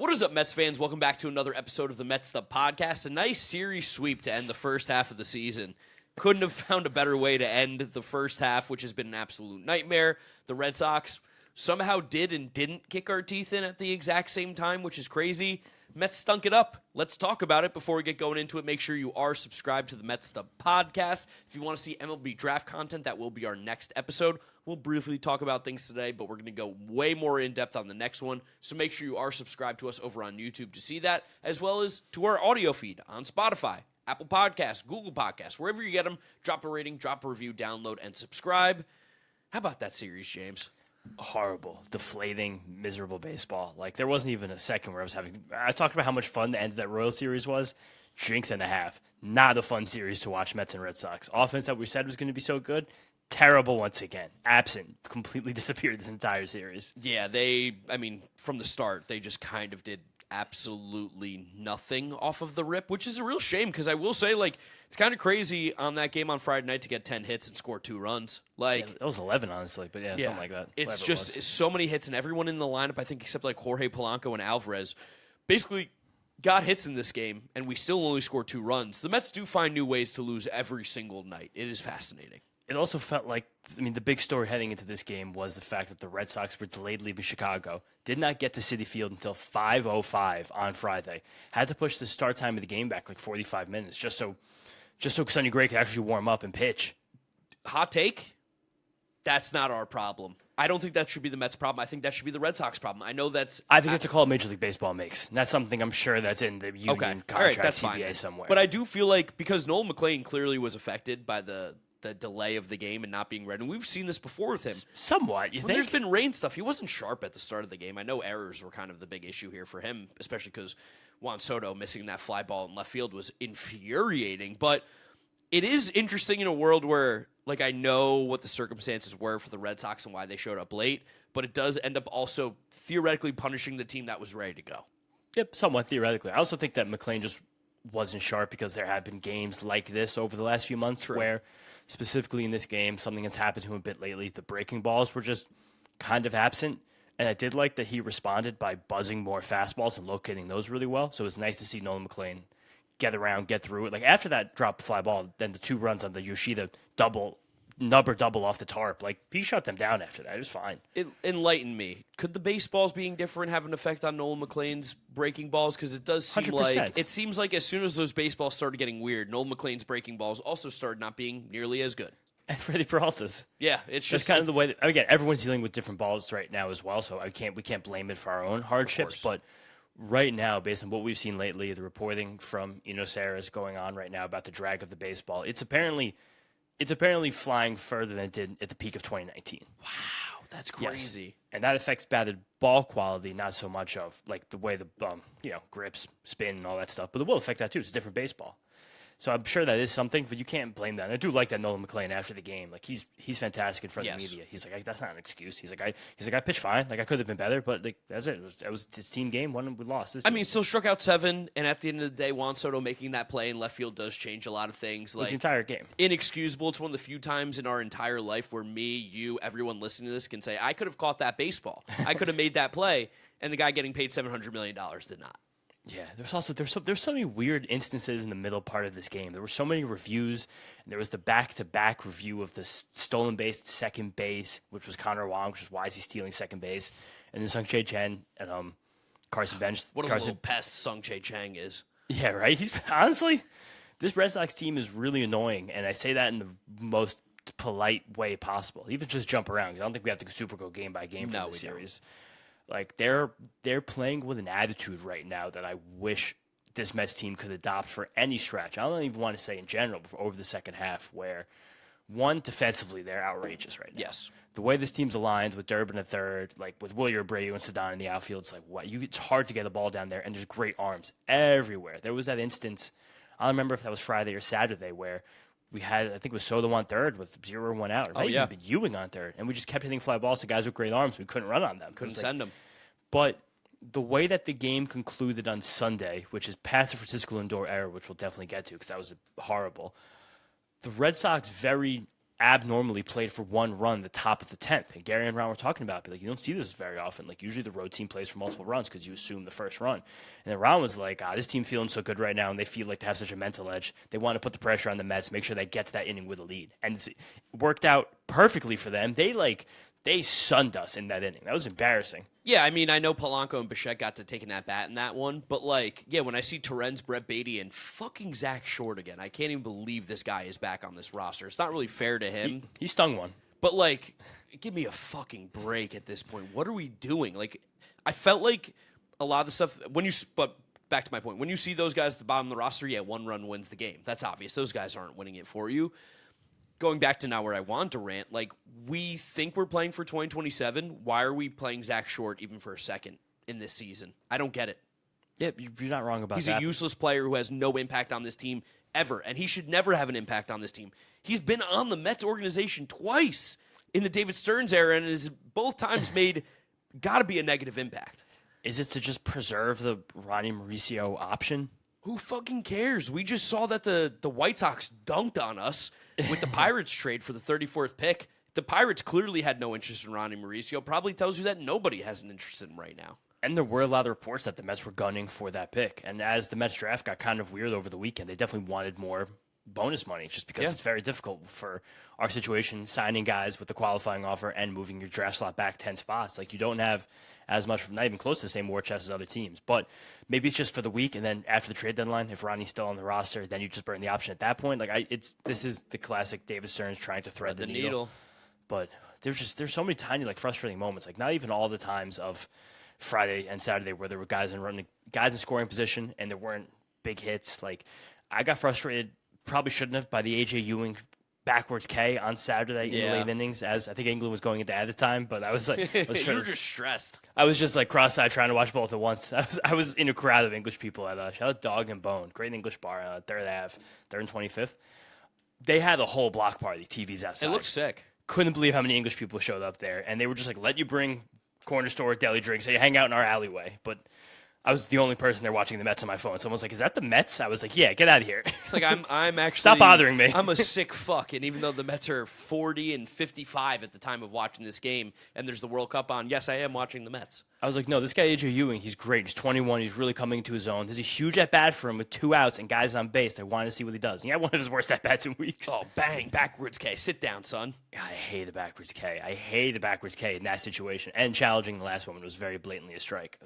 What is up, Mets fans? Welcome back to another episode of the Mets'd podcast. A nice series sweep to end the first half of the season. Couldn't have found a better way to end the first half, which has been an absolute nightmare. The Red Sox somehow did and didn't kick our teeth in at the exact same time, which is crazy. Mets stunk it up. Let's talk about it before we get going into it. Make sure you are subscribed to the Mets'd podcast. If you want to see MLB draft content, that will be our next episode. We'll briefly talk about things today, but we're going to go way more in-depth on the next one. So make sure you are subscribed to us over on YouTube to see that, as well as to our audio feed on Spotify, Apple Podcasts, Google Podcasts, wherever you get them. Drop a rating, drop a review, download, and subscribe. How about that series, James? Horrible, deflating, miserable baseball. Like, there wasn't even a second where I talked about how much fun the end of that Royal Series was. Drinks and a half. Not a fun series to watch, Mets and Red Sox. Offense that we said was going to be so good, terrible once again. Absent. Completely disappeared this entire series. Yeah, from the start, they just kind of did absolutely nothing off of the rip, which is a real shame because I will say, it's kind of crazy on that game on Friday night to get 10 hits and score 2 runs. Yeah, that was 11, honestly, but something like that. It's just so many hits, and everyone in the lineup, I think, except Jorge Polanco and Alvarez, basically got hits in this game, and we still only score 2 runs. The Mets do find new ways to lose every single night. It is fascinating. It also felt like, the big story heading into this game was the fact that the Red Sox were delayed leaving Chicago, did not get to Citi Field until 5:05 on Friday, had to push the start time of the game back 45 minutes just so Sonny Gray could actually warm up and pitch. Hot take, that's not our problem. I don't think that should be the Mets' problem. I think that should be the Red Sox problem. I think that's a call Major League Baseball makes. And that's something I'm sure that's in the union contract, all right, that's CBA fine. somewhere. But I do feel like because Noel McLean clearly was affected by the delay of the game and not being ready. And we've seen this before with him. Somewhat, you think? There's been rain stuff. He wasn't sharp at the start of the game. I know errors were kind of the big issue here for him, especially because Juan Soto missing that fly ball in left field was infuriating. But it is interesting in a world where, I know what the circumstances were for the Red Sox and why they showed up late, but it does end up also theoretically punishing the team that was ready to go. Yep, somewhat theoretically. I also think that McLean just wasn't sharp because there have been games like this over the last few months where, specifically in this game, something that's happened to him a bit lately. The breaking balls were just kind of absent, and I did like that he responded by buzzing more fastballs and locating those really well. So it was nice to see Nolan McLean get around, get through it. After that drop fly ball, then the 2 runs on the Yoshida double off the tarp. He shut them down after that. It was fine. It enlightened me. Could the baseballs being different have an effect on Nolan McLean's breaking balls? Because it does seem 100%. It seems like as soon as those baseballs started getting weird, Nolan McLean's breaking balls also started not being nearly as good. And Freddie Peralta's. Yeah, it's just kind of the way that, again, everyone's dealing with different balls right now as well, so we can't blame it for our own hardships, but right now, based on what we've seen lately, the reporting from Eno Sarah is going on right now about the drag of the baseball. It's apparently flying further than it did at the peak of 2019. Wow, that's crazy. Yes. And that affects batted ball quality, not so much of the way the grips, spin, and all that stuff, but it will affect that too. It's a different baseball. So I'm sure that is something, but you can't blame that. And I do like that Nolan McLean after the game. He's fantastic in front of the media. He's like, that's not an excuse. He's like, I pitched fine. I could have been better, but that's it. That was his team game. We lost. Still struck out 7, and at the end of the day, Juan Soto making that play in left field does change a lot of things. The entire game. Inexcusable. It's one of the few times in our entire life where me, you, everyone listening to this can say, I could have caught that baseball. I could have made that play, and the guy getting paid $700 million did not. Yeah, there's so many weird instances in the middle part of this game. There were so many reviews, and there was the back-to-back review of the stolen base second base, which was Connor Wong, which is why is he stealing second base, and then Sung-Chae Chen and Carson Bench. What a little pest Sung-Chae Chang is. Yeah, right? He's honestly, this Red Sox team is really annoying, and I say that in the most polite way possible. Even just jump around, because I don't think we have to go game by game for the series. They're playing with an attitude right now that I wish this Mets team could adopt for any stretch. I don't even want to say in general, but over the second half, where, one, defensively, they're outrageous right now. Yes. The way this team's aligned with Durbin at third, with Wilyer Abreu and Sedon in the outfield, it's hard to get the ball down there, and there's great arms everywhere. There was that instance, I don't remember if that was Friday or Saturday, where we had, I think it was Soto on third with 0-1 out. Or even Ewing on third. And we just kept hitting fly balls to guys with great arms. We couldn't run on them. Couldn't send them. But the way that the game concluded on Sunday, which is past the Francisco Lindor error, which we'll definitely get to because that was horrible, the Red Sox very abnormally played for one run the top of the 10th. And Gary and Ron were talking about it. Like, you don't see this very often. Like, usually the road team plays for multiple runs because you assume the first run. And then Ron was like, this team feeling so good right now, and they feel like they have such a mental edge. They want to put the pressure on the Mets, make sure they get to that inning with a lead. And it worked out perfectly for them. They sunned us in that inning. That was embarrassing. Yeah, I mean, I know Polanco and Bichette got to taking that bat in that one, but, like, yeah, when I see Torrens, Brett Beatty, and fucking Zach Short again, I can't even believe this guy is back on this roster. It's not really fair to him. He stung one. But, like, give me a fucking break at this point. What are we doing? Like, I felt like a lot of the stuff, but back to my point, when you see those guys at the bottom of the roster, yeah, one run wins the game. That's obvious. Those guys aren't winning it for you. Going back to now where I want to rant, like, we think we're playing for 2027. Why are we playing Zach Short even for a second in this season? I don't get it. Yeah, you're not wrong about that. He's a useless player who has no impact on this team ever, and he should never have an impact on this team. He's been on the Mets organization twice in the David Stearns era, and has both times made got to be a negative impact. Is it to just preserve the Ronnie Mauricio option? Who fucking cares? We just saw that the White Sox dunked on us with the Pirates trade for the 34th pick. The Pirates clearly had no interest in Ronnie Mauricio. Probably tells you that nobody has an interest in him right now. And there were a lot of reports that the Mets were gunning for that pick. And as the Mets draft got kind of weird over the weekend, they definitely wanted more bonus money just because it's very difficult for our situation, signing guys with the qualifying offer and moving your draft slot back 10 spots. Like, you don't have as much, not even close to the same war chest as other teams. But maybe it's just for the week, and then after the trade deadline, if Ronnie's still on the roster, then you just burn the option at that point. Like, this is the classic David Stearns trying to thread the needle. But there's so many tiny, like, frustrating moments. Like, not even all the times of Friday and Saturday where there were guys in scoring position and there weren't big hits. Like, I got frustrated, probably shouldn't have, by the AJ Ewing backwards K on Saturday in the late innings, as I think England was going into at the time. But I was like, you were just stressed. I was just like cross-eyed trying to watch both at once. I was in a crowd of English people at shout out Dog and Bone, great English bar, third and 25th. They had a whole block party, TVs outside. It looked sick. Couldn't believe how many English people showed up there, and they were just like, let you bring corner store deli drinks, so you hang out in our alleyway. But I was the only person there watching the Mets on my phone. Someone was like, is that the Mets? I was like, yeah, get out of here. Like, I'm actually... Stop bothering me. I'm a sick fuck, and even though the Mets are 40 and 55 at the time of watching this game, and there's the World Cup on, yes, I am watching the Mets. I was like, no, this guy AJ Ewing, he's great. He's 21. He's really coming into his own. There's a huge at-bat for him with 2 outs and guys on base. I wanted to see what he does. He had one of his worst at-bats in weeks. Oh, bang, backwards K. Sit down, son. God, I hate the backwards K. I hate the backwards K in that situation. And challenging the last one was very blatantly a strike.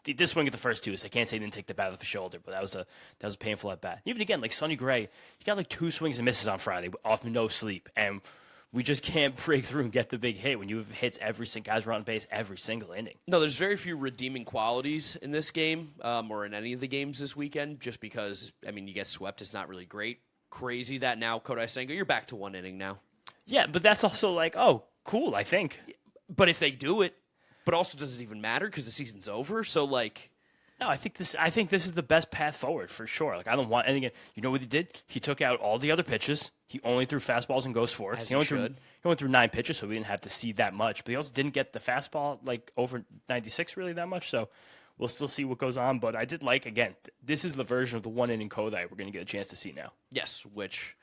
He did swing at the first 2, so I can't say he didn't take the bat off his shoulder, but that was a painful at-bat. Even again, like Sonny Gray, he got like 2 swings and misses on Friday off no sleep, and we just can't break through and get the big hit when you have hits every single guys run on base every single inning. No, there's very few redeeming qualities in this game or in any of the games this weekend, just because, I mean, you get swept. It's not really great. Crazy that now Kodai Senga, you're back to 1 inning now. Yeah, but that's also like, oh, cool, I think. But if they do it, but also does it even matter because the season's over? So, like... No, I think this is the best path forward for sure. Like, I don't want, and again, you know what he did? He took out all the other pitches. He only threw fastballs and ghost forks. He went through 9 pitches, so we didn't have to see that much. But he also didn't get the fastball like over 96 really that much. So we'll still see what goes on. But I did like, again, this is the version of the 1 inning Kodai we're going to get a chance to see now. Yes, which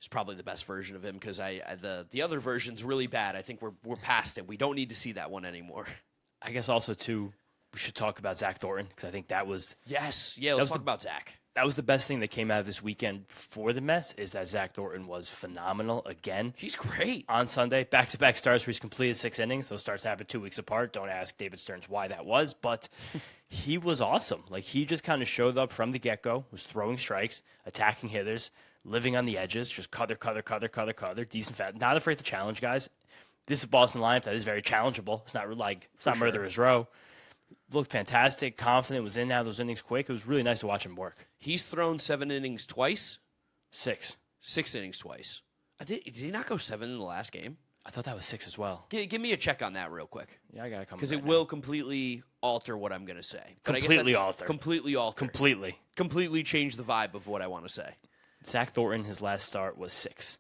is probably the best version of him because the other version's really bad. I think we're past it. We don't need to see that one anymore. I guess also too, we should talk about Zach Thornton because I think that was let's talk about Zach. That was the best thing that came out of this weekend for the Mets is that Zach Thornton was phenomenal again. He's great. On Sunday, back-to-back starts where he's completed 6 innings. Those starts happened 2 weeks apart. Don't ask David Stearns why that was, but he was awesome. Like, he just kind of showed up from the get-go, was throwing strikes, attacking hitters, living on the edges, just cutter, decent fat, not afraid to challenge guys. This is a Boston lineup that is very challengeable. It's not like Murderer's Row. Looked fantastic, confident, was in and out of those innings quick. It was really nice to watch him work. He's thrown 7 innings twice? 6. 6 innings twice. Did he not go 7 in the last game? I thought that was 6 as well. Give me a check on that real quick. Yeah, I got to come. Because it will completely alter what I'm going to say. But completely alter. Completely alter. Completely change the vibe of what I want to say. Zach Thornton, his last start was 6.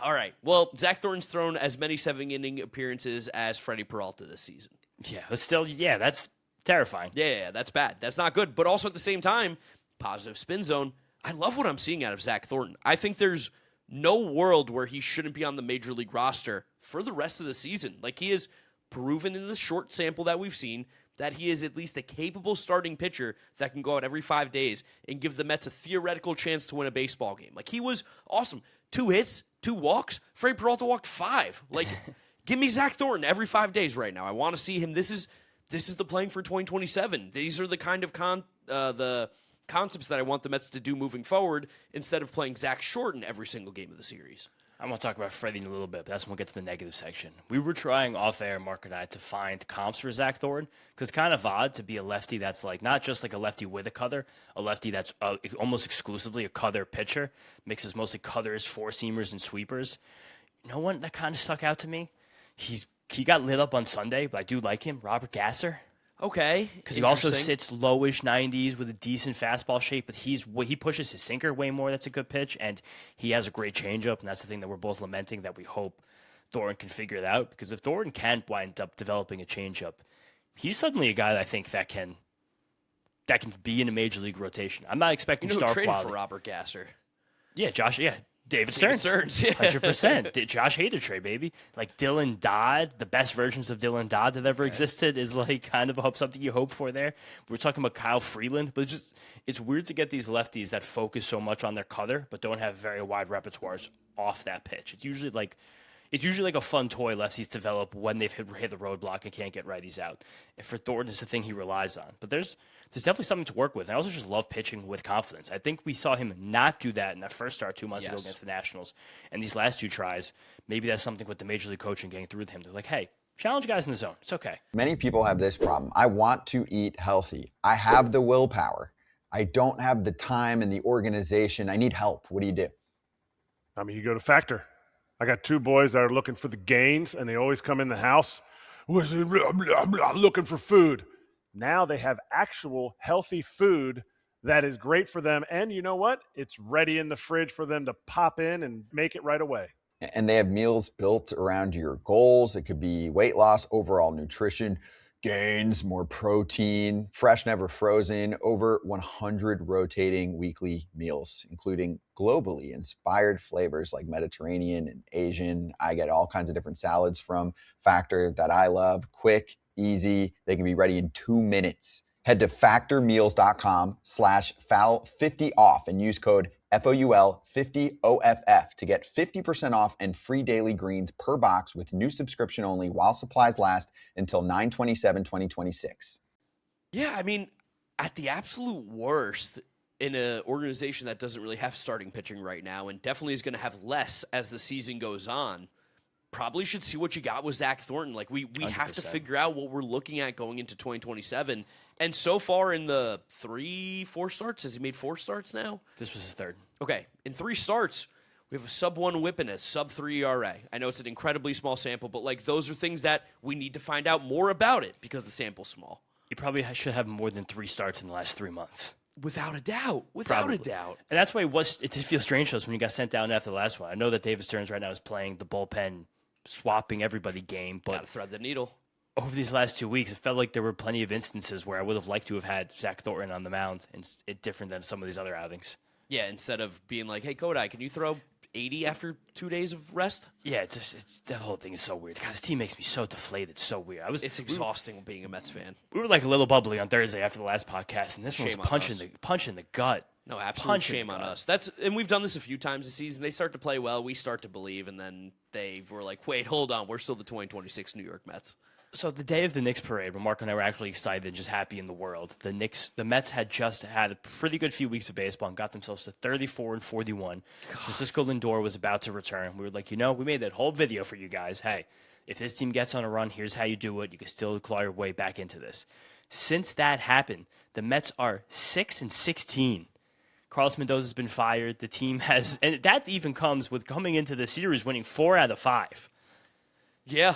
All right. Well, Zach Thornton's thrown as many 7-inning appearances as Freddie Peralta this season. Yeah, but still, that's terrifying. Yeah, that's bad. That's not good. But also at the same time, positive spin zone. I love what I'm seeing out of Zach Thornton. I think there's no world where he shouldn't be on the major league roster for the rest of the season. Like, he has proven in the short sample that we've seen that he is at least a capable starting pitcher that can go out every 5 days and give the Mets a theoretical chance to win a baseball game. Like, he was awesome. 2 hits, 2 walks. Freddie Peralta walked 5. Like, give me Zach Thornton every 5 days right now. I want to see him. This is the playing for 2027. These are the kind of the concepts that I want the Mets to do moving forward instead of playing Zach Shorten every single game of the series. I want to talk about Freddie in a little bit, but that's when we'll get to the negative section. We were trying off air, Mark and I, to find comps for Zach Thornton because it's kind of odd to be a lefty that's like not just like a lefty with a cutter, a lefty that's almost exclusively a cutter pitcher, mixes mostly cutters, four-seamers, and sweepers. You know one that kind of stuck out to me? He got lit up on Sunday, but I do like him, Robert Gasser. Okay. Because he also sits lowish 90s with a decent fastball shape, but he pushes his sinker way more. That's a good pitch, and he has a great changeup, and that's the thing that we're both lamenting that we hope Thornton can figure it out. Because if Thornton can wind up developing a changeup, he's suddenly a guy that I think that can be in a major league rotation. I'm not expecting star traded quality for Robert Gasser. Yeah, David Stearns, yeah. 100%. Josh Hader trade, baby. Like Dylan Dodd, the best versions of Dylan Dodd that ever existed is like kind of something you hope for there. We're talking about Kyle Freeland, but it's weird to get these lefties that focus so much on their cutter but don't have very wide repertoires off that pitch. It's usually like a fun toy lefties develop when they've hit the roadblock and can't get righties out. And for Thornton, it's the thing he relies on. But there's definitely something to work with. And I also just love pitching with confidence. I think we saw him not do that in that first start 2 months ago against the Nationals. And these last 2 tries, maybe that's something with the major league coaching getting through with him. They're like, hey, challenge guys in the zone. It's okay. Many people have this problem. I want to eat healthy. I have the willpower. I don't have the time and the organization. I need help. What do you do? I mean, you go to Factor. I got 2 boys that are looking for the gains, and they always come in the house looking for food. Now they have actual healthy food that is great for them, and you know what? It's ready in the fridge for them to pop in and make it right away. And they have meals built around your goals. It could be weight loss, overall nutrition, gains, more protein, fresh, never frozen, over 100 rotating weekly meals, including globally inspired flavors like Mediterranean and Asian. I get all kinds of different salads from Factor that I love. Quick, easy. They can be ready in 2 minutes. Head to factormeals.com/FOUL50OFF and use code FOUL50OFF to get 50% off and free daily greens per box with new subscription only while supplies last until 9/27/2026. Yeah, I mean, at the absolute worst, in an organization that doesn't really have starting pitching right now and definitely is going to have less as the season goes on, probably should see what you got with Zach Thornton. Like, we have to figure out what we're looking at going into 2027. And so far in the 3-4 starts, has he made 4 starts now? This was his 3rd. Okay, in 3 starts, we have a sub-1 whip and a sub-3 ERA. I know it's an incredibly small sample, but like those are things that we need to find out more about it because the sample's small. He probably should have more than 3 starts in the last 3 months. Without a doubt. Probably. And that's why it did feel strange to us when he got sent down after the last one. I know that David Stearns right now is playing the bullpen, swapping everybody game, but gotta thread the needle. Over these last 2 weeks, it felt like there were plenty of instances where I would have liked to have had Zach Thornton on the mound, and it's different than some of these other outings. Yeah, instead of being like, hey, Kodai, can you throw 80 after 2 days of rest? Yeah, it's the whole thing is so weird. God, this team makes me so deflated, so weird. It's exhausting being a Mets fan. We were like a little bubbly on Thursday after the last podcast, and this one was punching the gut. No, absolute shame on us. And we've done this a few times this season. They start to play well, we start to believe, and then they were like, wait, hold on, we're still the 2026 New York Mets. So the day of the Knicks parade, when Mark and I were actually excited and just happy in the world, the Mets had just had a pretty good few weeks of baseball and got themselves to 34-41. Francisco Lindor was about to return. We were like, we made that whole video for you guys. Hey, if this team gets on a run, here's how you do it. You can still claw your way back into this. Since that happened, the Mets are 6-16. Carlos Mendoza's been fired. The team has, and that even comes with coming into the series winning 4 out of 5. Yeah.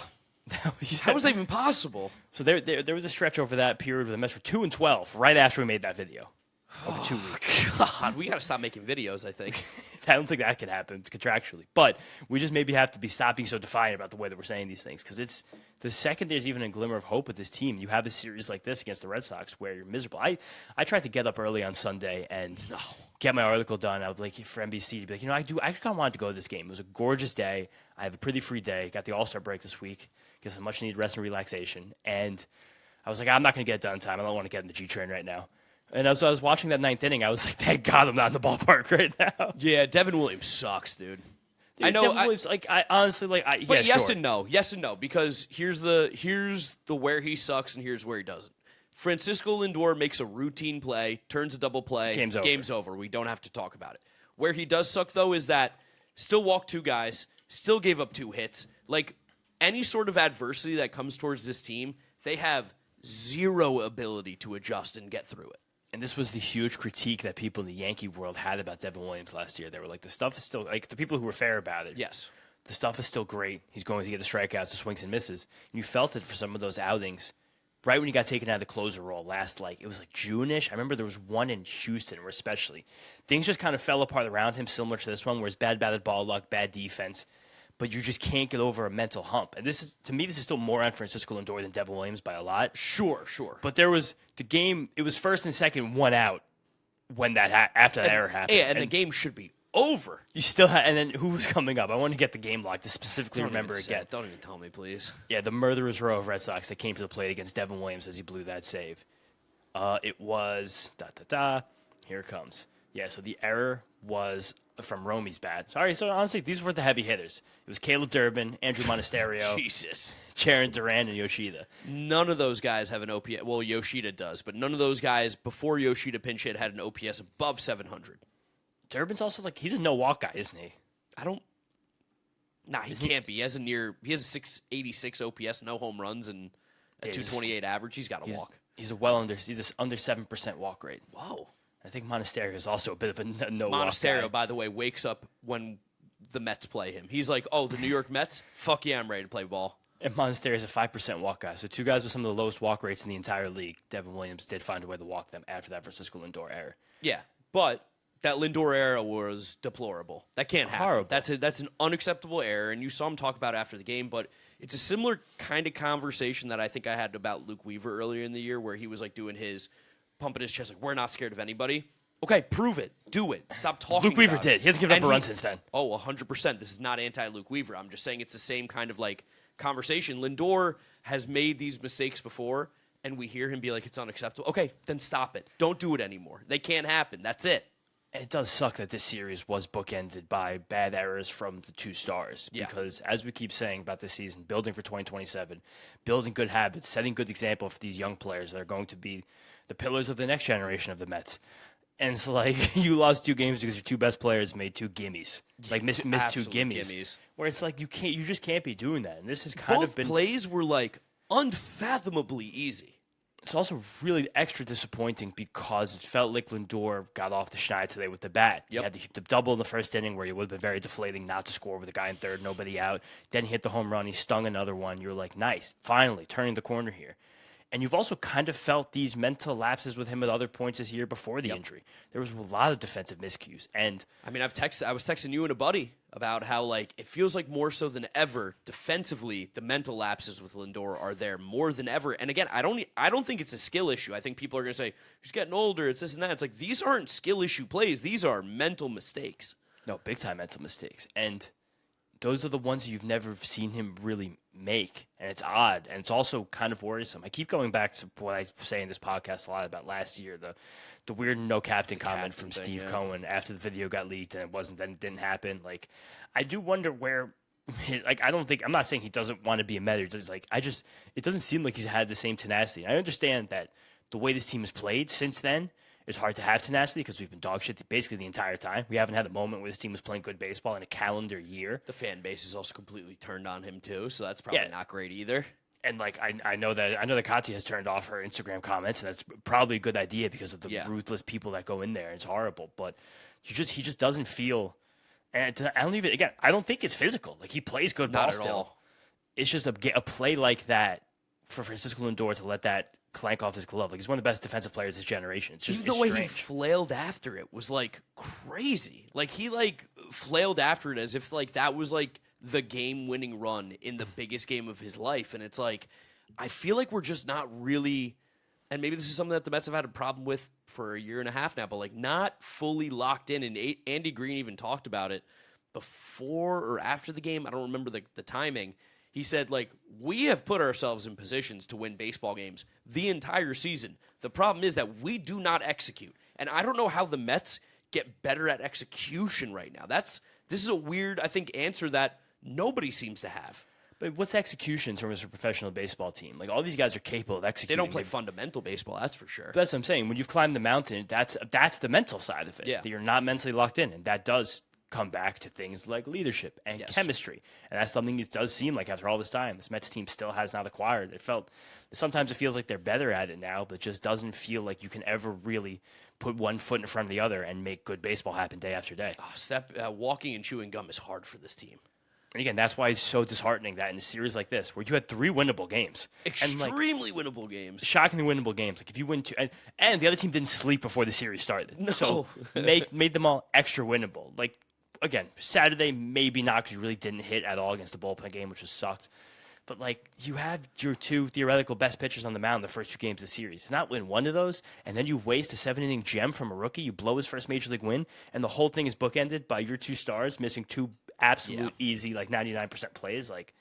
How was that even possible? So there was a stretch over that period where the Mets were 2-12 right after we made that video. Over 2 weeks. God, we got to stop making videos, I think. I don't think that can happen contractually. But we just maybe have to be stopping so defiant about the way that we're saying these things. Because it's the second there's even a glimmer of hope with this team, you have a series like this against the Red Sox where you're miserable. I tried to get up early on Sunday and get my article done, I would like for NBC to be like, I kind of wanted to go to this game. It was a gorgeous day. I have a pretty free day. Got the All-Star break this week. Get some much needed rest and relaxation. And I was like, I'm not going to get it done in time. I don't want to get in the G train right now. And as I was watching that ninth inning, I was like, thank God I'm not in the ballpark right now. Yeah, Devin Williams sucks, dude. I know. Devin Williams, I honestly but yes sure. and no, yes and no, because here's the where he sucks and here's where he doesn't. Francisco Lindor makes a routine play, turns a double play, game's over. We don't have to talk about it. Where he does suck though is that still walked 2 guys, still gave up 2 hits. Like any sort of adversity that comes towards this team, they have zero ability to adjust and get through it. And this was the huge critique that people in the Yankee world had about Devin Williams last year. They were like, the stuff is still, like, the people who were fair about it. Yes. The stuff is still great. He's going to get the strikeouts, the swings and misses. And you felt it for some of those outings. Right when he got taken out of the closer role it was like June-ish. I remember there was one in Houston where especially things just kind of fell apart around him, similar to this one, where it's bad batted ball luck, bad defense. But you just can't get over a mental hump. And this is still more on Francisco Lindor than Devin Williams by a lot. Sure. But there was the game, it was first and second, 1 out when after that error happened. Yeah, and the game should be over. You still had, and then who was coming up? I want to get the game log to specifically remember again. Don't even tell me, please. Yeah, the murderer's row of Red Sox that came to the plate against Devin Williams as he blew that save. It was, here it comes. Yeah, so the error was from Romy's bat. Sorry, so honestly, these were the heavy hitters. It was Caleb Durbin, Andrew Monasterio, Jesus, Sharon Duran, and Yoshida. None of those guys have an OPS. Well, Yoshida does, but none of those guys before Yoshida pinch hit had an OPS above 700. Durbin's also he's a no-walk guy, isn't he? He can't be. He has a 686 OPS, no home runs, and a 228 average. He's got to walk. He's under 7% walk rate. Whoa. I think Monasterio is also a bit of a no-walk Monasterio, guy. by the way, wakes up when the Mets play him. He's like, oh, the New York Mets? Fuck yeah, I'm ready to play ball. And Monasterio is a 5% walk guy. So 2 guys with some of the lowest walk rates in the entire league. Devin Williams did find a way to walk them after that Francisco Lindor error. Yeah, but that Lindor error was deplorable. That can't happen. Horrible. That's an unacceptable error, and you saw him talk about it after the game, but it's a similar kind of conversation that I think I had about Luke Weaver earlier in the year where he was like doing his pumping his chest like, we're not scared of anybody. Okay, prove it. Do it. Stop talking Luke Weaver about did. it. He hasn't given up a run since then. Oh, 100%. This is not anti-Luke Weaver. I'm just saying it's the same kind of like conversation. Lindor has made these mistakes before, and we hear him be like, it's unacceptable. Okay, then stop it. Don't do it anymore. They can't happen. That's it. And it does suck that this series was bookended by bad errors from the 2 stars. Yeah. Because as we keep saying about this season, building for 2027, building good habits, setting good example for these young players that are going to be the pillars of the next generation of the Mets. And it's like you lost 2 games because your 2 best players made 2 gimmies, like missed 2 gimmies. Where it's like you just can't be doing that. And this has kind of been plays were like unfathomably easy. It's also really extra disappointing because it felt like Lindor got off the schneid today with the bat. He had the double in the first inning where he would have been very deflating not to score with a guy in third, nobody out. Then he hit the home run. He stung another one. You're like, nice, finally turning the corner here. And you've also kind of felt these mental lapses with him at other points this year before the injury. There was a lot of defensive miscues. And I mean, I was texting you and a buddy about how like it feels like more so than ever defensively the mental lapses with Lindor are there more than ever. And again, I don't think it's a skill issue. I think people are going to say he's getting older, it's this and that. It's like these aren't skill issue plays. These are mental mistakes. No, big time mental mistakes. And those are the ones you've never seen him really make, and it's odd, and it's also kind of worrisome. I keep going back to what I say in this podcast a lot about last year, the weird no captain comment from Steve Cohen after the video got leaked and it didn't happen. Like, I do wonder where, I'm not saying he doesn't want to be a Met. It doesn't seem like he's had the same tenacity. I understand that the way this team has played since then, it's hard to have tenacity because we've been dog shit basically the entire time. We haven't had a moment where this team was playing good baseball in a calendar year. The fan base is also completely turned on him too, so that's probably not great either. And like I know that Katya has turned off her Instagram comments, and that's probably a good idea because of the ruthless people that go in there. It's horrible, but he just doesn't feel. And I don't think it's physical. Like he plays good ball still. All. It's just a play like that for Francisco Lindor to let that clank off his glove. Like he's one of the best defensive players of this generation. It's just even the way he flailed after it was like crazy. Like he like flailed after it as if like that was like the game-winning run in the biggest game of his life. And it's like I feel like we're just not really and maybe this is something that the Mets have had a problem with for a year and a half now, but like not fully locked in. And Andy Green even talked about it before or after the game. I don't remember the timing. He said, like, we have put ourselves in positions to win baseball games the entire season. The problem is that we do not execute. And I don't know how the Mets get better at execution right now. This is a weird, I think, answer that nobody seems to have. But what's execution in terms of a professional baseball team? Like, all these guys are capable of executing. They don't play fundamental baseball, that's for sure. But that's what I'm saying. When you've climbed the mountain, that's the mental side of it. Yeah. That you're not mentally locked in, and that does come back to things like leadership and chemistry. And that's something it does seem like after all this time, this Mets team still has not acquired. Sometimes it feels like they're better at it now, but it just doesn't feel like you can ever really put one foot in front of the other and make good baseball happen day after day. Walking and chewing gum is hard for this team. And again, that's why it's so disheartening that in a series like this, where you had 3 winnable games. Extremely winnable games. Shockingly winnable games. Like if you win 2, and the other team didn't sleep before the series started. No. So made them all extra winnable. Like, again, Saturday, maybe not because you really didn't hit at all against the bullpen game, which just sucked. But, like, you had your 2 theoretical best pitchers on the mound the first 2 games of the series. To not win one of those, and then you waste a 7-inning gem from a rookie, you blow his first Major League win, and the whole thing is bookended by your 2 stars missing 2 absolute easy, like, 99% plays. Like,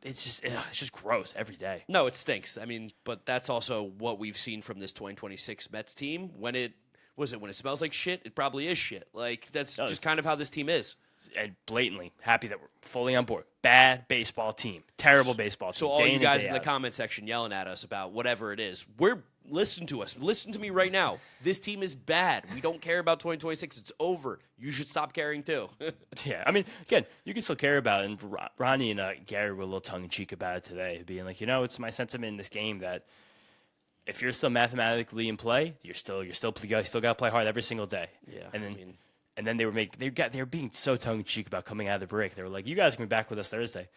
it's just gross every day. No, it stinks. I mean, but that's also what we've seen from this 2026 Mets team. When it smells like shit, it probably is shit. Like, that's just kind of how this team is. And blatantly happy that we're fully on board. Bad baseball team. Terrible baseball team. So all you guys in the comment section yelling at us about whatever it is, listen to us. Listen to me right now. This team is bad. We don't care about 2026. It's over. You should stop caring too. Yeah, I mean, again, you can still care about it. And Ronnie and Gary were a little tongue-in-cheek about it today, being like, it's my sentiment in this game that if you're still mathematically in play, you still got to play hard every single day. Yeah, and then they were being so tongue in cheek about coming out of the break. They were like, "You guys can be back with us Thursday."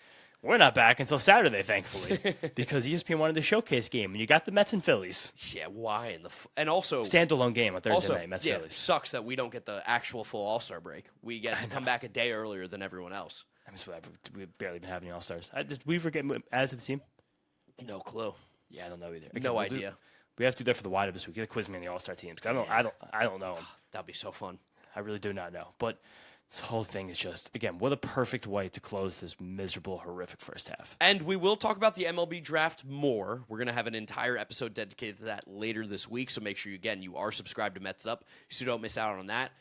We're not back until Saturday, thankfully, because ESPN wanted the showcase game, and you got the Mets and Phillies. Yeah, why? And also standalone game on Thursday night, Mets Phillies. It sucks that we don't get the actual full All-Star break. We get to come back a day earlier than everyone else. I mean, we've barely been having All-Stars. Did we ever get added to the team? No clue. Yeah, I don't know either. No idea. We have to do that for the wide-up this week. You got to quiz me on the All-Star teams. I don't know them. That'd be so fun. I really do not know. But this whole thing is just, again, what a perfect way to close this miserable, horrific first half. And we will talk about the MLB draft more. We're going to have an entire episode dedicated to that later this week. So make sure, you are subscribed to Mets Up so you don't miss out on that.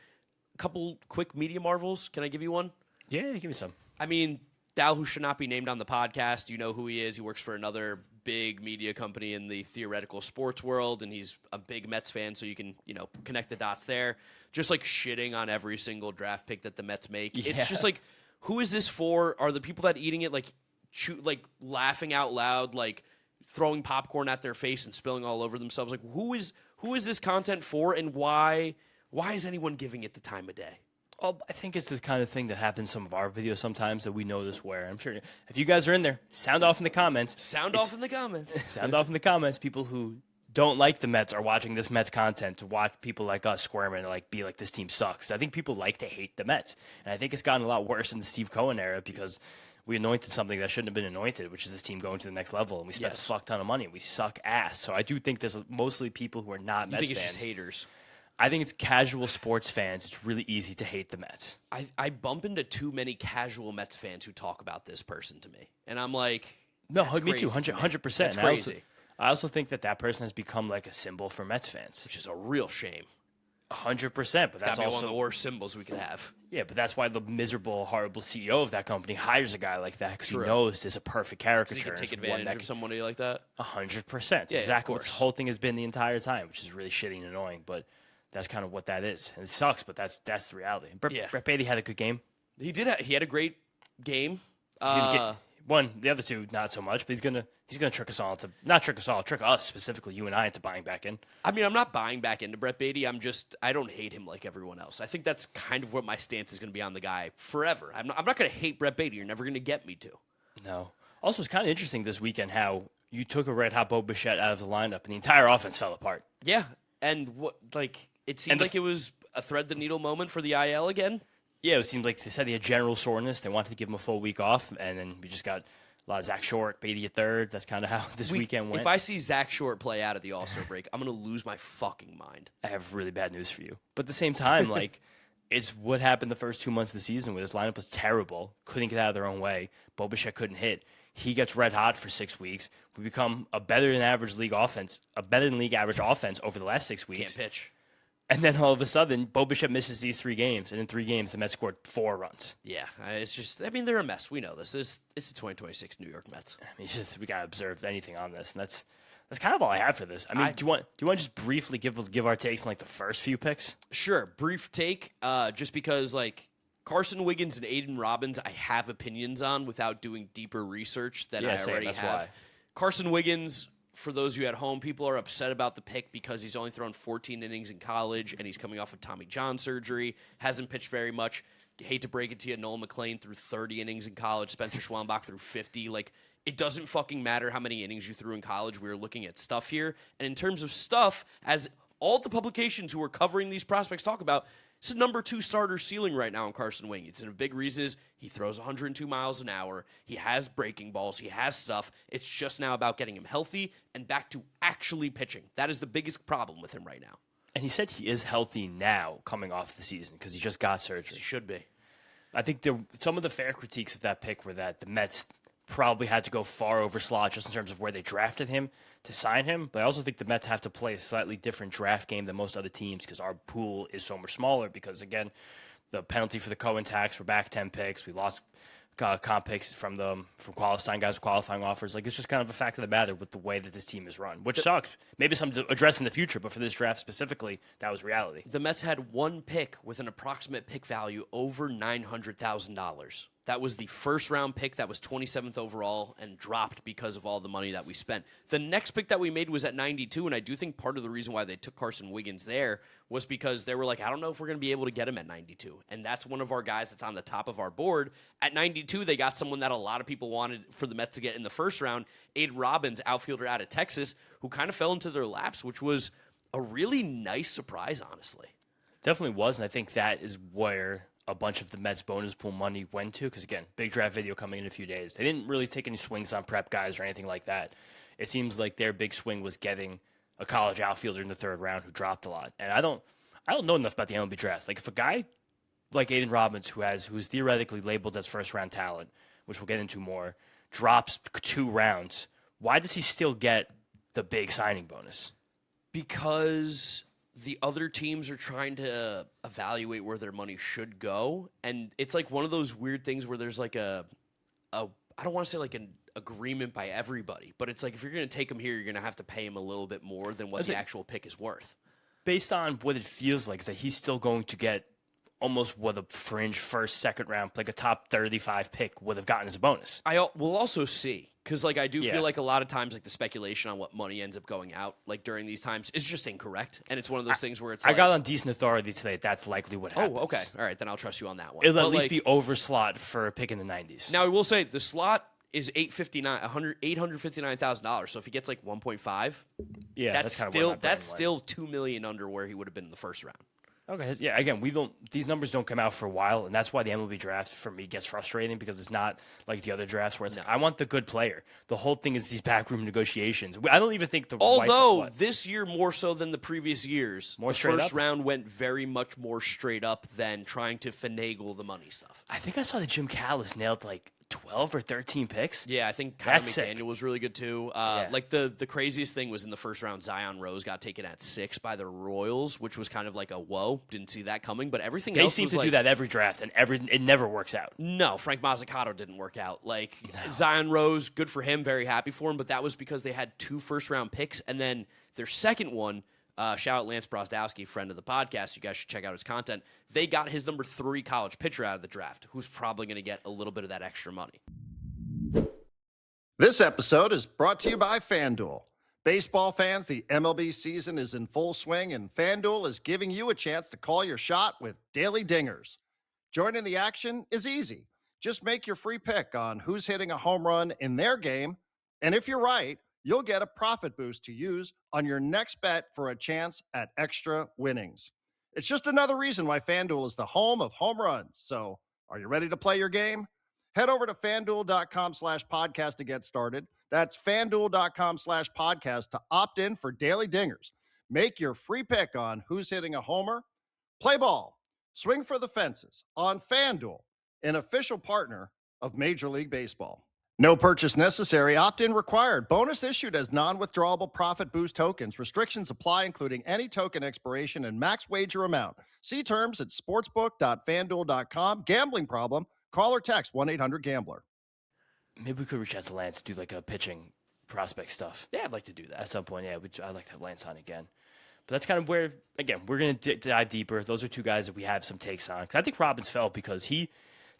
A couple quick media marvels. Can I give you one? Yeah, give me some. I mean, Dal, who should not be named on the podcast, you know who he is. He works for another big media company in the theoretical sports world, and he's a big Mets fan, so you can, connect the dots there. Just, like, shitting on every single draft pick that the Mets make. Yeah. It's just, like, who is this for? Are the people that eating it, like, laughing out loud, like, throwing popcorn at their face and spilling all over themselves? Like, who is this content for, and why is anyone giving it the time of day? Well, I think it's the kind of thing that happens in some of our videos sometimes that we notice where I'm sure if you guys are in there, sound off in the comments. Sound off in the comments. People who don't like the Mets are watching this Mets content to watch people like us squirm and be like, this team sucks. I think people like to hate the Mets. And I think it's gotten a lot worse in the Steve Cohen era because we anointed something that shouldn't have been anointed, which is this team going to the next level. And we spent a fuck ton of money. We suck ass. So I do think there's mostly people who are not Mets fans. You think it's just haters? I think it's casual sports fans. It's really easy to hate the Mets. I bump into too many casual Mets fans who talk about this person to me. And I'm like, no, me too, 100%. That's crazy. I also think that person has become like a symbol for Mets fans. Which is a real shame. 100%. But that's also one of the worst symbols we could have. Yeah, but that's why the miserable, horrible CEO of that company hires a guy like that because he knows there's a perfect caricature. He can take advantage of somebody like that? 100%. It's exactly what this whole thing has been the entire time, which is really shitty and annoying. But that's kind of what that is. And it sucks, but that's the reality. Brett Beatty had a good game. He did. He had a great game. The other two, not so much, but he's gonna trick us all trick us specifically, you and I, into buying back in. I mean, I'm not buying back into Brett Beatty. I don't hate him like everyone else. I think that's kind of what my stance is going to be on the guy forever. I'm not going to hate Brett Beatty. You're never going to get me to. No. Also, it's kind of interesting this weekend how you took a red hot Bo Bichette out of the lineup and the entire offense fell apart. Yeah, and it seemed like it was a thread the needle moment for the IL again. Yeah, it seemed like they said he had general soreness. They wanted to give him a full week off, and then we just got a A lot of Zach Short, Beatty at third. That's kind of how this weekend went. If I see Zach Short play out at the All-Star break, I'm going to lose my fucking mind. I have really bad news for you. But at the same time, like, it's what happened the first 2 months of the season where this lineup was terrible, couldn't get out of their own way. Bo Bichette couldn't hit. He gets red hot for 6 weeks. We become a better than league average offense over the last 6 weeks. Can't pitch. And then all of a sudden, Bo Bichette misses these 3 games, and in 3 games, the Mets scored 4 runs. Yeah, it's just, I mean, they're a mess. We know this. It's the 2026 New York Mets. I mean, it's just, we gotta observe anything on this, and that's kind of all I have for this. I mean, do you want to just briefly give our takes on like the first few picks? Sure, brief take. Just because like Carson Wiggins and Aiden Robbins, I have opinions on without doing deeper research than I already have. Why. Carson Wiggins. For those of you at home, people are upset about the pick because he's only thrown 14 innings in college and he's coming off of Tommy John surgery, hasn't pitched very much. Hate to break it to you, Nolan McLean threw 30 innings in college, Spencer Schwambach threw 50. Like, it doesn't fucking matter how many innings you threw in college. We were looking at stuff here. And in terms of stuff, as all the publications who are covering these prospects talk about, it's a number 2 starter ceiling right now in Carson Wiggins. And a big reason is he throws 102 miles an hour. He has breaking balls. He has stuff. It's just now about getting him healthy and back to actually pitching. That is the biggest problem with him right now. And he said he is healthy now coming off the season because he just got surgery. He should be. I think some of the fair critiques of that pick were that the Mets probably had to go far over slot just in terms of where they drafted him to sign him. But I also think the Mets have to play a slightly different draft game than most other teams because our pool is so much smaller because, again, the penalty for the Cohen tax, we're back 10 picks. We lost comp picks from qualifying guys with qualifying offers. Like, it's just kind of a fact of the matter with the way that this team is run, which sucks. Maybe something to address in the future, but for this draft specifically, that was reality. The Mets had 1 pick with an approximate pick value over $900,000. That was the first-round pick that was 27th overall and dropped because of all the money that we spent. The next pick that we made was at 92, and I do think part of the reason why they took Carson Wiggins there was because they were like, I don't know if we're going to be able to get him at 92. And that's one of our guys that's on the top of our board. At 92, they got someone that a lot of people wanted for the Mets to get in the first round, Aiden Robbins, outfielder out of Texas, who kind of fell into their laps, which was a really nice surprise, honestly. Definitely was, and I think that is where a bunch of the Mets bonus pool money went to, because again, big draft video coming in a few days. They didn't really take any swings on prep guys or anything like that. It seems like their big swing was getting a college outfielder in the 3rd round who dropped a lot. And I don't know enough about the MLB draft. Like, if a guy like Aiden Robbins, who's theoretically labeled as first-round talent, which we'll get into more, drops 2 rounds, why does he still get the big signing bonus? Because the other teams are trying to evaluate where their money should go, and it's like one of those weird things where there's like I don't want to say like an agreement by everybody, but it's like if you're going to take him here, you're going to have to pay him a little bit more than what the actual pick is worth. Based on what it feels like, is that he's still going to get almost what a fringe first, second round, like a top 35 pick would have gotten as a bonus. We'll also see. Because, like, I do feel like a lot of times, like, the speculation on what money ends up going out, like, during these times is just incorrect. And it's one of those things where it's I got on decent authority today that's likely what happens. Oh, okay. All right, then I'll trust you on that one. It'll at least be over slot for a pick in the 90s. Now, I will say, the slot is $859,000. So if he gets, like, 1.5, that's still $2 million under where he would have been in the first round. Okay, yeah, again, these numbers don't come out for a while, and that's why the MLB draft, for me, gets frustrating, because it's not like the other drafts where it's like, I want the good player. The whole thing is these backroom negotiations. I don't even think this year more so than the previous years, the first round went very much more straight up than trying to finagle the money stuff. I think I saw that Jim Callis nailed, like, 12 or 13 picks. Yeah, I think Kyle McDaniel was really good too. Like the craziest thing was in the first round, Zion Rose got taken at 6 by the Royals, which was kind of like a whoa, didn't see that coming. But everything else seem to do that every draft, and it never works out. No, Frank Mazzucato didn't work out. Like Zion Rose, good for him, very happy for him. But that was because they had 2 first round picks, and then their second one. Shout out Lance Brosdowski, friend of the podcast. You guys should check out his content. They got his number 3 college pitcher out of the draft, who's probably going to get a little bit of that extra money. This episode is brought to you by FanDuel. Baseball fans, the MLB season is in full swing, and FanDuel is giving you a chance to call your shot with daily dingers. Joining the action is easy. Just make your free pick on who's hitting a home run in their game, and if you're right, you'll get a profit boost to use on your next bet for a chance at extra winnings. It's just another reason why FanDuel is the home of home runs. So, are you ready to play your game? Head over to FanDuel.com/podcast to get started. That's FanDuel.com/podcast to opt in for Daily Dingers. Make your free pick on who's hitting a homer. Play ball. Swing for the fences on FanDuel, an official partner of Major League Baseball. No purchase necessary. Opt-in required. Bonus issued as non-withdrawable profit boost tokens. Restrictions apply, including any token expiration and max wager amount. See terms at sportsbook.fanduel.com. Gambling problem? Call or text 1-800-GAMBLER. Maybe we could reach out to Lance, do like a pitching prospect stuff. Yeah, I'd like to do that At some point, yeah. I'd like to have Lance on again. But that's kind of where, again, we're going to dive deeper. Those are two guys that we have some takes on. Because I think Robbins fell because he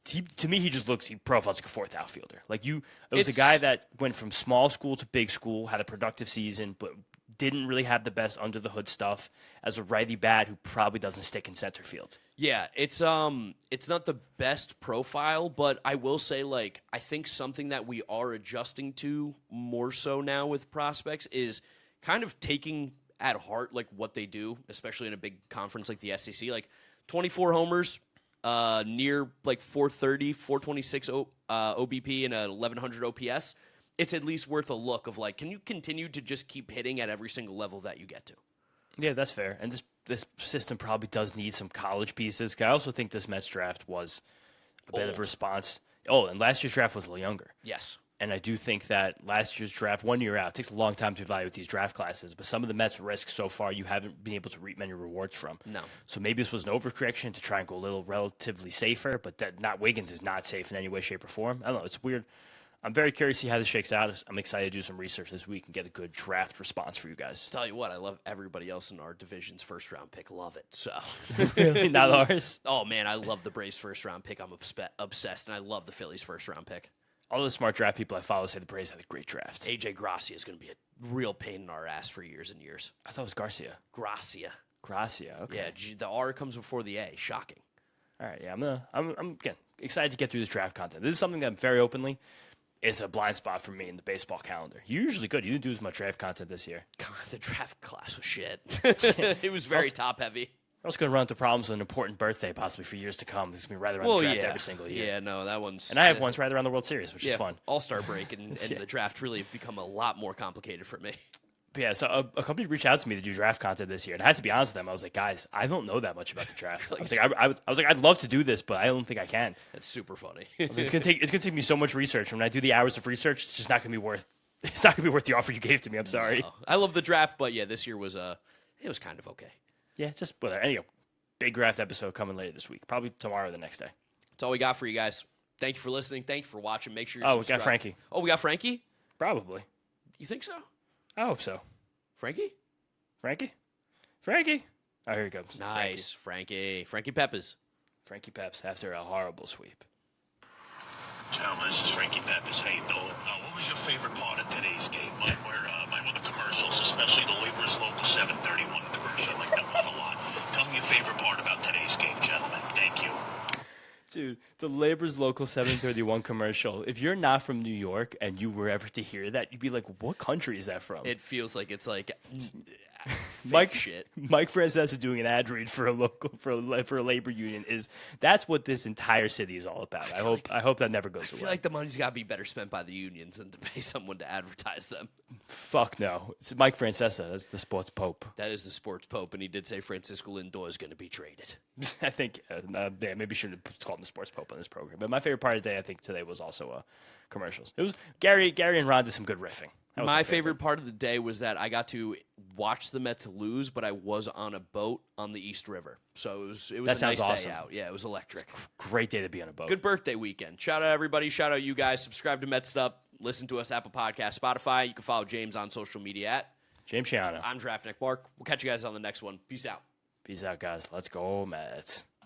to me, he profiles like a fourth outfielder. It was a guy that went from small school to big school, had a productive season, but didn't really have the best under the hood stuff as a righty bat who probably doesn't stick in center field. Yeah, it's not the best profile, but I will say, I think something that we are adjusting to more so now with prospects is kind of taking at heart what they do, especially in a big conference like the SEC. 24 homers, near 430, 426 OBP and a 1100 OPS. It's at least worth a look of can you continue to just keep hitting at every single level that you get to? Yeah, that's fair. And this system probably does need some college pieces. I also think this Mets draft was a bit of a response. Oh, and last year's draft was a little younger. Yes. And I do think that last year's draft, 1 year out, it takes a long time to evaluate these draft classes, but some of the Mets' risks so far you haven't been able to reap many rewards from. No. So maybe this was an overcorrection to try and go a little relatively safer, but that Wiggins is not safe in any way, shape, or form. I don't know. It's weird. I'm very curious to see how this shakes out. I'm excited to do some research this week and get a good draft response for you guys. Tell you what, I love everybody else in our division's first-round pick. Love it. So Really? Not ours? Oh, man, I love the Braves' first-round pick. I'm obsessed, and I love the Phillies' first-round pick. All the smart draft people I follow say the Braves had a great draft. AJ Gracia is going to be a real pain in our ass for years and years. I thought it was Garcia. Gracia. Okay. Yeah, the R comes before the A. Shocking. All right, yeah, I'm again excited to get through this draft content. This is something that very openly is a blind spot for me in the baseball calendar. You're usually good. You didn't do as much draft content this year. God, the draft class was shit. It was very top-heavy. I was going to run into problems with an important birthday possibly for years to come. This is going to be right around the draft every single year. Yeah, no, that one's... And I have ones right around the World Series, which is fun. All-Star break and the draft really have become a lot more complicated for me. But yeah, so a company reached out to me to do draft content this year, and I had to be honest with them. I was like, guys, I don't know that much about the draft. I was like, I'd love to do this, but I don't think I can. That's super funny. It's gonna take me so much research. When I do the hours of research, it's just not gonna be worth. It's not gonna be worth the offer you gave to me. I'm sorry. No. I love the draft, but yeah, this year was it was kind of okay. Yeah, just whatever. Anyway, big draft episode coming later this week, probably tomorrow or the next day. That's all we got for you guys. Thank you for listening. Thank you for watching. Make sure you subscribe. subscribe. We got Frankie. Oh, we got Frankie? Probably. You think so? I hope so. Frankie? Oh, here he comes. Nice. Frankie Peppers. Frankie Peps after a horrible sweep. Gentlemen, this is Frankie Peppers. How you doing? What was your favorite part of today's game? Mine were the commercials, especially the Laborers Local 731 commercial. I like that one a lot. Tell me your favorite part about today's game, gentlemen. Thank you. Dude, the Labor's Local 731 commercial. If you're not from New York and you were ever to hear that, you'd be like, what country is that from? It feels like it's Mike shit. Mike Francesa doing an ad read for a labor union that's what this entire city is all about. I hope that never goes away. I feel like the money's got to be better spent by the unions than to pay someone to advertise them. Fuck no. It's Mike Francesa. That's the sports pope. That is the sports pope, and he did say Francisco Lindor is going to be traded. I think maybe shouldn't have called him the sports pope on this program. But my favorite part of the day, I think today was also commercials. It was Gary and Ron did some good riffing. My favorite part of the day was that I got to watch the Mets lose, but I was on a boat on the East River. So it was a nice awesome. day out. Yeah, it was electric. Great day to be on a boat. Good birthday weekend. Shout out everybody. Shout out you guys. Subscribe to Mets'd. Listen to us, Apple Podcasts, Spotify. You can follow James on social media at James Shiano. I'm Draftnik Mark. We'll catch you guys on the next one. Peace out. Peace out, guys. Let's go, Mets.